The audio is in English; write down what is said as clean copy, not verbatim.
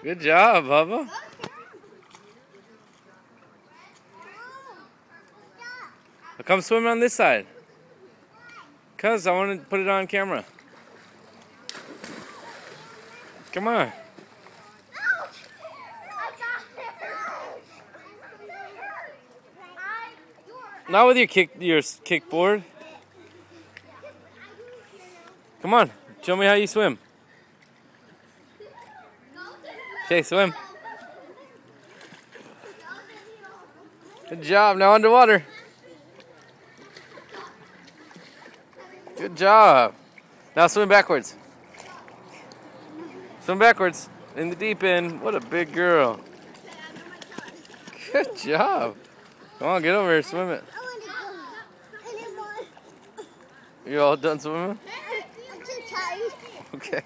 Good job, Bubba. Come swim on this side. Cuz I want to put it on camera. Come on. Not with your kickboard. Come on, show me how you swim. Okay, swim. Good job. Now underwater. Good job. Now swim backwards. Swim backwards in the deep end. What a big girl. Good job. Come on, get over here, swim it. You all done swimming? I'm too tired. Okay.